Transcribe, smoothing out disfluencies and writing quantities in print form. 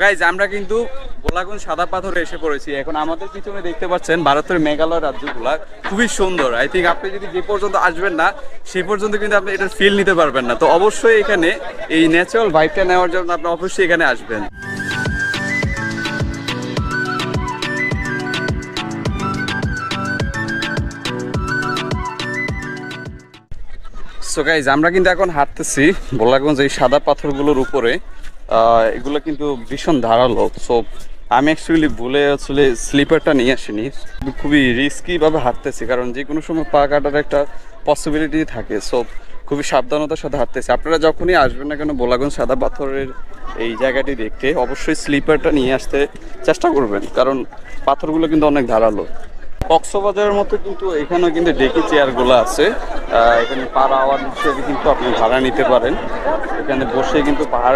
Guys আমরা কিন্তু গোলাগঞ্জ সাদা পাথরে এসে পড়েছি। এখন আমাদের পিছনে দেখতে পাচ্ছেন ভারতের মেঘালয় রাজ্যগুলা খুবই সুন্দর। আই থিঙ্ক আপনি যদি যে পর্যন্ত আসবেন না সেই পর্যন্ত কিন্তু আপনি এটার ফিল নিতে পারবেন না। তো অবশ্যই এখানে এই ন্যাচারাল ভাইবটা নেওয়ার জন্য আপনি অবশ্যই এখানে আসবেন। সো গাইজ আমরা কিন্তু এখন হাঁটতেছি গোলাগঞ্জ এই সাদা পাথরগুলোর উপরে। এগুলো কিন্তু ভীষণ ধারালো। সো আমি অ্যাকচুয়ালি ভুলে আসলে স্লিপারটা নিয়ে আসিনি, খুবই রিস্কি ভাবে হাঁটতেছি কারণ যে কোনো সময় পা কাটার একটা পসিবিলিটি থাকে। সো খুবই সাবধানতার সাথে হাঁটতেছি। আপনারা যখনই আসবেন না কেন গোলাগঞ্জ সাদা পাথরের এই জায়গাটি দেখতে অবশ্যই স্লিপারটা নিয়ে আসতে চেষ্টা করবেন, কারণ পাথরগুলো কিন্তু অনেক ধারালো। কক্সবাজারের মতো কিন্তু এখানেও কিন্তু ডেকি চেয়ারগুলো আছে। এখানে পার আওয়ার হিসেবে কিন্তু আপনি ভাড়া নিতে পারেন। এখানে বসে কিন্তু পাহাড়